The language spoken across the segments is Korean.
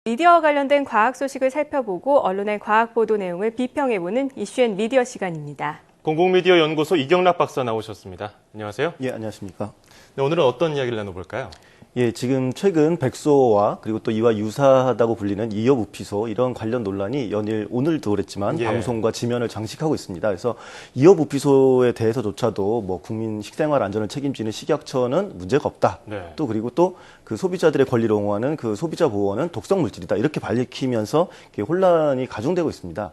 미디어와 관련된 과학 소식을 살펴보고 언론의 과학 보도 내용을 비평해보는 이슈앤미디어 시간입니다. 공공미디어 연구소 이경락 박사 나오셨습니다. 안녕하세요. 예, 안녕하십니까. 네, 오늘은 어떤 이야기를 나눠볼까요? 예, 지금 최근 백소와 그리고 또 이와 유사하다고 불리는 이업우피소 이런 관련 논란이 연일 오늘도 그랬지만 예. 방송과 지면을 장식하고 있습니다. 그래서 이업우피소에 대해서조차도 뭐 국민 식생활 안전을 책임지는 식약처는 문제가 없다. 네. 또 그리고 또 그 소비자들의 권리를 옹호하는 그 소비자 보호원은 독성 물질이다. 이렇게 밝히면서 혼란이 가중되고 있습니다.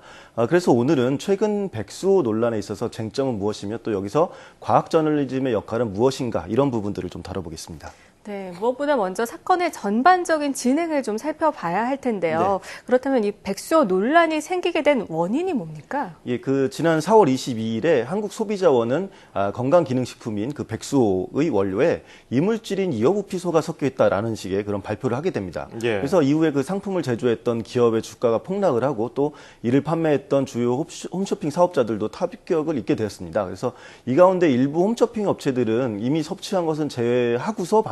그래서 오늘은 최근 백수호 논란에 있어서 쟁점은 무엇이며 또 여기서 과학 저널리즘의 역할은 무엇인가 이런 부분들을 좀 다뤄보겠습니다. 네, 무엇보다 먼저 사건의 전반적인 진행을 좀 살펴봐야 할 텐데요. 네. 그렇다면 이 백수호 논란이 생기게 된 원인이 뭡니까? 예, 지난 4월 22일에 한국소비자원은 건강기능식품인 그 백수호의 원료에 이물질인 이어부피소가 섞여 있다라는 식의 그런 발표를 하게 됩니다. 예. 그래서 이후에 그 상품을 제조했던 기업의 주가가 폭락을 하고 또 이를 판매했던 주요 홈쇼핑 사업자들도 타격을 입게 되었습니다. 그래서 이 가운데 일부 홈쇼핑 업체들은 이미 섭취한 것은 제외하고서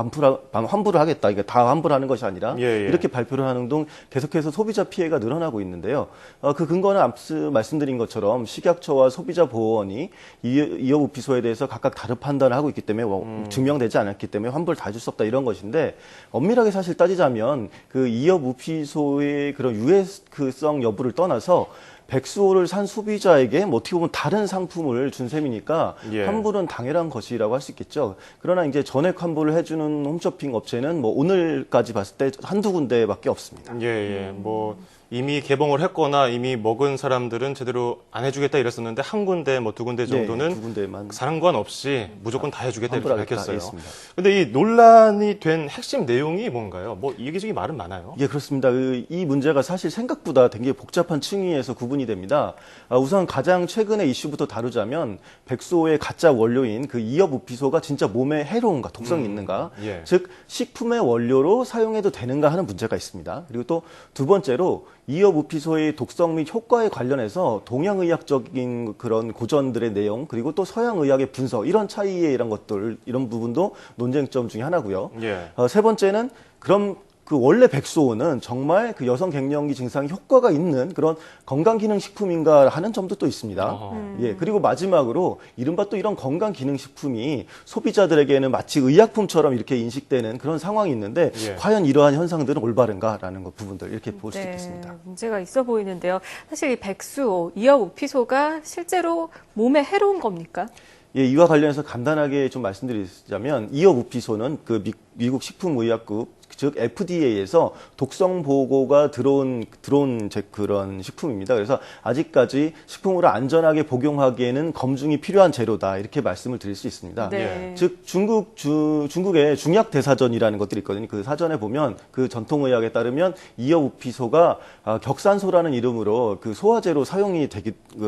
환불을 하겠다. 이게 다 환불하는 것이 아니라 예. 이렇게 발표를 하는 등 계속해서 소비자 피해가 늘어나고 있는데요. 그 근거는 앞서 말씀드린 것처럼 식약처와 소비자보호원이 이어부피소에 대해서 각각 다른 판단을 하고 있기 때문에 증명되지 않았기 때문에 환불 다 줄 수 없다 이런 것인데 엄밀하게 사실 따지자면 그 이어부피소의 그런 유해성 여부를 떠나서 백수호를 산 소비자에게 뭐 어떻게 보면 다른 상품을 준 셈이니까 예. 환불은 당연한 것이라고 할 수 있겠죠. 그러나 이제 전액 환불을 해주는 홈쇼핑 업체는 뭐 오늘까지 봤을 때 한두 군데밖에 없습니다. 예. 뭐 이미 개봉을 했거나 이미 먹은 사람들은 제대로 안 해주겠다 이랬었는데 한 군데, 뭐 두 군데 정도는 네, 두 군데만 상관없이 무조건 다 해주겠다 이렇게 밝혔어요. 그런데 이 논란이 된 핵심 내용이 뭔가요? 뭐 이기저기 말은 많아요. 예, 그렇습니다. 이 문제가 사실 생각보다 굉장히 복잡한 층위에서 구분이 됩니다. 우선 가장 최근의 이슈부터 다루자면 백수호의 가짜 원료인 그 이어부피소가 진짜 몸에 해로운가, 독성이 있는가, 예. 즉 식품의 원료로 사용해도 되는가 하는 문제가 있습니다. 그리고 또 두 번째로 이어부피소의 독성 및 효과에 관련해서 동양의학적인 그런 고전들의 내용 그리고 또 서양의학의 분석 이런 차이의 이런 것들 이런 부분도 논쟁점 중에 하나고요. 예. 세 번째는 그럼 그 원래 백수호는 정말 그 여성 갱년기 증상에 효과가 있는 그런 건강기능식품인가 하는 점도 또 있습니다. 예, 그리고 마지막으로 이른바 또 이런 건강기능식품이 소비자들에게는 마치 의약품처럼 이렇게 인식되는 그런 상황이 있는데 예. 과연 이러한 현상들은 올바른가라는 부분들 이렇게 볼 수 네, 있겠습니다. 문제가 있어 보이는데요. 사실 이 백수호, 이어부피소가 실제로 몸에 해로운 겁니까? 예, 이와 관련해서 간단하게 좀 말씀드리자면 이어부피소는 그 미국 식품의약국 즉 FDA에서 독성 보고가 들어온 그런 식품입니다. 그래서 아직까지 식품으로 안전하게 복용하기에는 검증이 필요한 재료다 이렇게 말씀을 드릴 수 있습니다. 네. 즉 중국의 중약 대사전이라는 것들이 있거든요. 그 사전에 보면 그 전통의학에 따르면 이어부피소가 격산소라는 이름으로 그 소화제로 사용이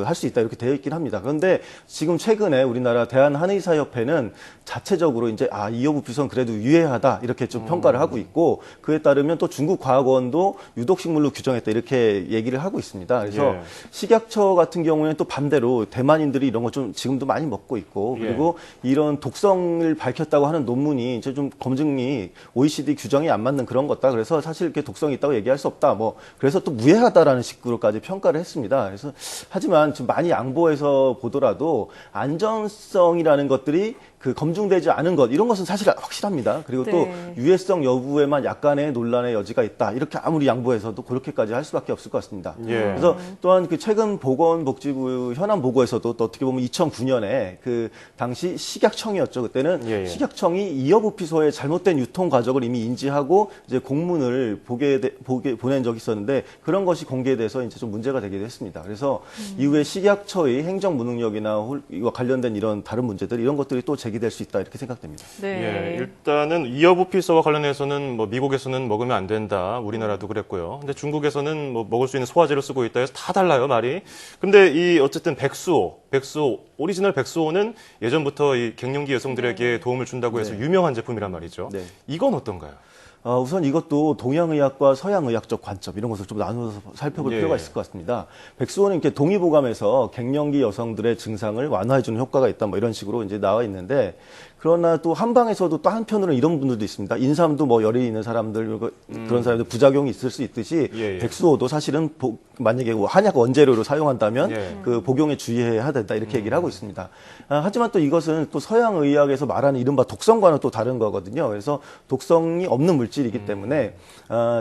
할 수 있다 이렇게 되어 있긴 합니다. 그런데 지금 최근에 우리나라 대한한의사협회는 자체적으로 이제 이어부피소는 그래도 유해하다 이렇게 좀 평가를 하고 있고. 그에 따르면 또 중국 과학원도 유독식물로 규정했다 이렇게 얘기를 하고 있습니다. 그래서 예. 식약처 같은 경우에는 또 반대로 대만인들이 이런 거 좀 지금도 많이 먹고 있고 그리고 이런 독성을 밝혔다고 하는 논문이 이제 좀 검증이 OECD 규정이 안 맞는 그런 것다. 그래서 사실 이렇게 독성이 있다고 얘기할 수 없다. 뭐 그래서 또 무해하다라는 식으로까지 평가를 했습니다. 그래서 하지만 좀 많이 양보해서 보더라도 안전성이라는 것들이 그 검증되지 않은 것 이런 것은 사실 확실합니다. 그리고 또 유해성 여부에만 약간의 논란의 여지가 있다. 이렇게 아무리 양보해서도 그렇게까지 할 수밖에 없을 것 같습니다. 예. 그래서 또한 그 최근 보건복지부 현안 보고에서도 또 어떻게 보면 2009년에 그 당시 식약청이었죠. 그때는 식약청이 이어부피소의 잘못된 유통 과정을 이미 인지하고 이제 공문을 보낸 적이 있었는데 그런 것이 공개돼서 이제 좀 문제가 되기도 했습니다. 그래서 이후에 식약처의 행정 무능력이나 이와 관련된 이런 다른 문제들 이런 것들이 또 제기될 수 있다 이렇게 생각됩니다. 네. 예, 일단은 이어부피소와 관련해서는 뭐 미국에서는 먹으면 안 된다, 우리나라도 그랬고요. 근데 중국에서는 뭐 먹을 수 있는 소화제로 쓰고 있다 해서 다 달라요 말이. 근데 이 어쨌든 백수호 오리지널 백수호는 예전부터 이 갱년기 여성들에게 도움을 준다고 해서 유명한 제품이란 말이죠. 네. 이건 어떤가요? 우선 이것도 동양의학과 서양의학적 관점 이런 것을 좀 나눠서 살펴볼 필요가 있을 것 같습니다. 백수호는 이렇게 동의보감에서 갱년기 여성들의 증상을 완화해주는 효과가 있다 뭐 이런 식으로 이제 나와 있는데 그러나 또 한방에서도 또 한편으로는 이런 분들도 있습니다. 인삼도 뭐 열이 있는 사람들, 그런 사람들 부작용이 있을 수 있듯이 예, 예. 백수호도 사실은 만약에 한약 원재료로 사용한다면 예. 그 복용에 주의해야 된다 이렇게 얘기를 하고 있습니다. 하지만 또 이것은 또 서양 의학에서 말하는 이른바 독성과는 또 다른 거거든요. 그래서 독성이 없는 물질이기 때문에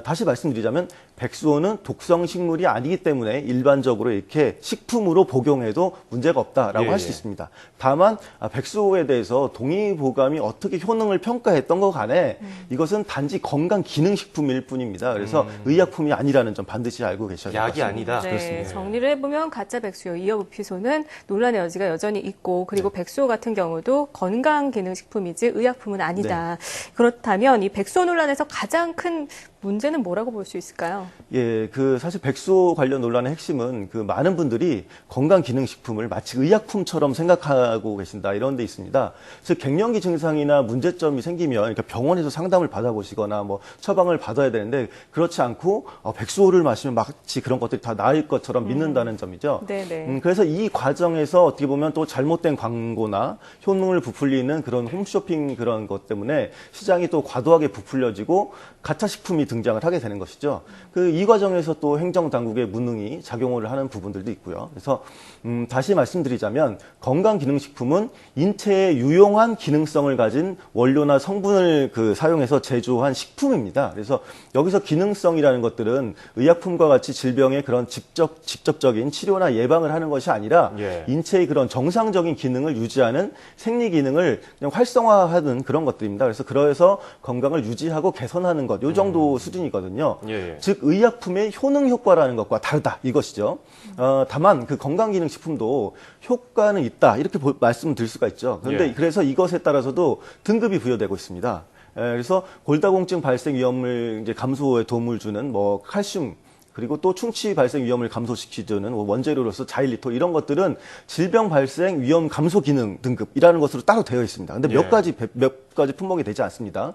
다시 말씀드리자면 백수호는 독성 식물이 아니기 때문에 일반적으로 이렇게 식품으로 복용해도 문제가 없다라고 예, 할 수 예. 있습니다. 다만 백수호에 대해서 동의보감이 어떻게 효능을 평가했던 것 간에 이것은 단지 건강기능식품일 뿐입니다. 그래서 의약품이 아니라는 점 반드시 알고 계셔야 될 것 약이 같습니다. 아니다. 네, 그렇습니다. 정리를 해보면 가짜 백수호, 이어부피소는 논란의 여지가 여전히 있고 그리고 백수호 같은 경우도 건강기능식품이지 의약품은 아니다. 그렇다면 이 백수호 논란에서 가장 큰 문제는 뭐라고 볼 수 있을까요? 예, 사실 백수호 관련 논란의 핵심은 많은 분들이 건강기능식품을 마치 의약품처럼 생각하고 계신다 이런 데 있습니다. 즉 갱년기 증상이나 문제점이 생기면 이렇게 병원에서 상담을 받아보시거나 뭐 처방을 받아야 되는데 그렇지 않고 백수호를 마시면 마치 그런 것들이 다 나을 것처럼 믿는다는 점이죠. 네네. 그래서 이 과정에서 어떻게 보면 또 잘못된 광고나 효능을 부풀리는 그런 홈쇼핑 그런 것 때문에 시장이 또 과도하게 부풀려지고 가짜 식품이 등장을 하게 되는 것이죠. 이 과정에서 또 행정당국의 무능이 작용을 하는 부분들도 있고요. 그래서 다시 말씀드리자면 건강기능식품은 인체에 유용한 기능성을 가진 원료나 성분을 사용해서 제조한 식품입니다. 그래서 여기서 기능성이라는 것들은 의약품과 같이 질병의 그런 직접적인 치료나 예방을 하는 것이 아니라 예. 인체의 그런 정상적인 기능을 유지하는 생리 기능을 그냥 활성화하는 그런 것들입니다. 그래서 건강을 유지하고 개선하는 것, 이 정도 수준이거든요. 예. 즉 의약품의 효능 효과라는 것과 다르다 이것이죠. 다만 건강기능식품도 효과는 있다 이렇게 말씀드릴 수가 있죠. 그런데 예. 그래서 이것에 따라서도 등급이 부여되고 있습니다. 그래서 골다공증 발생 위험을 이제 감소에 도움을 주는 뭐 칼슘 그리고 또 충치 발생 위험을 감소시키는 원재료로서 자일리톨 이런 것들은 질병 발생 위험 감소 기능 등급이라는 것으로 따로 되어 있습니다. 근데 예. 몇 가지 품목이 되지 않습니다.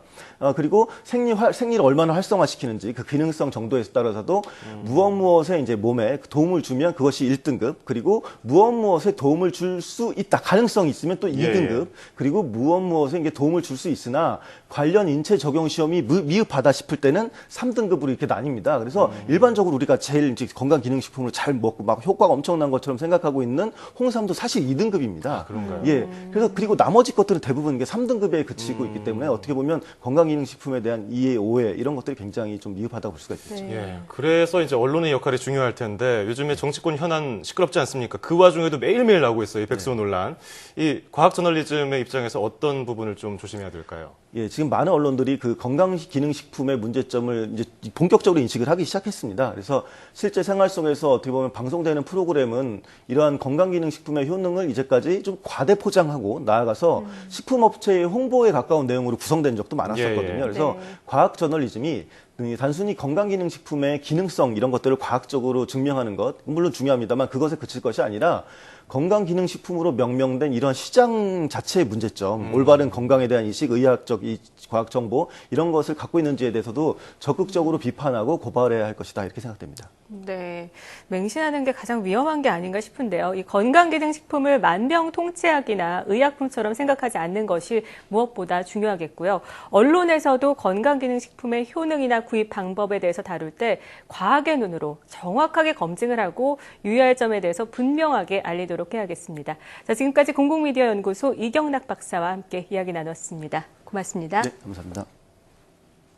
그리고 생리를 얼마나 활성화시키는지 그 기능성 정도에 따라서도 무엇에 이제 몸에 도움을 주면 그것이 1등급, 그리고 무엇에 도움을 줄 수 있다. 가능성이 있으면 또 2등급, 그리고 무엇에 이게 도움을 줄 수 있으나 관련 인체 적용 시험이 미흡하다 싶을 때는 3등급으로 이렇게 나뉩니다. 그래서 일반적으로 우리가 제일 이제 건강기능식품을 잘 먹고 막 효과가 엄청난 것처럼 생각하고 있는 홍삼도 사실 2등급입니다. 그런가요? 예. 그래서 그리고 나머지 것들은 대부분 이게 3등급에 그치고 있기 때문에 어떻게 보면 건강기능식품에 대한 이해, 오해 이런 것들이 굉장히 좀 미흡하다고 볼 수가 있겠죠. 네. 예, 그래서 이제 언론의 역할이 중요할 텐데 요즘에 정치권 현안 시끄럽지 않습니까? 그 와중에도 매일매일 나오고 있어요. 이 백수호 논란. 이 과학 저널리즘의 입장에서 어떤 부분을 좀 조심해야 될까요? 예, 지금 많은 언론들이 건강기능식품의 문제점을 이제 본격적으로 인식을 하기 시작했습니다. 그래서 실제 생활 속에서 어떻게 보면 방송되는 프로그램은 이러한 건강기능식품의 효능을 이제까지 좀 과대 포장하고 나아가서 식품업체의 홍보에 가까운 내용으로 구성된 적도 많았었거든요. 예, 예. 그래서 네. 과학 저널리즘이 단순히 건강기능식품의 기능성 이런 것들을 과학적으로 증명하는 것 물론 중요합니다만 그것에 그칠 것이 아니라 건강기능식품으로 명명된 이런 시장 자체의 문제점, 올바른 건강에 대한 인식, 의학적 과학 정보 이런 것을 갖고 있는지에 대해서도 적극적으로 비판하고 고발해야 할 것이다 이렇게 생각됩니다. 네, 맹신하는 게 가장 위험한 게 아닌가 싶은데요. 이 건강기능식품을 만병통치약이나 의약품처럼 생각하지 않는 것이 무엇보다 중요하겠고요. 언론에서도 건강기능식품의 효능이나 구입 방법에 대해서 다룰 때 과학의 눈으로 정확하게 검증을 하고 유의할 점에 대해서 분명하게 알리도록 해야겠습니다. 자, 지금까지 공공미디어 연구소 이경락 박사와 함께 이야기 나눴습니다. 고맙습니다. 네, 감사합니다.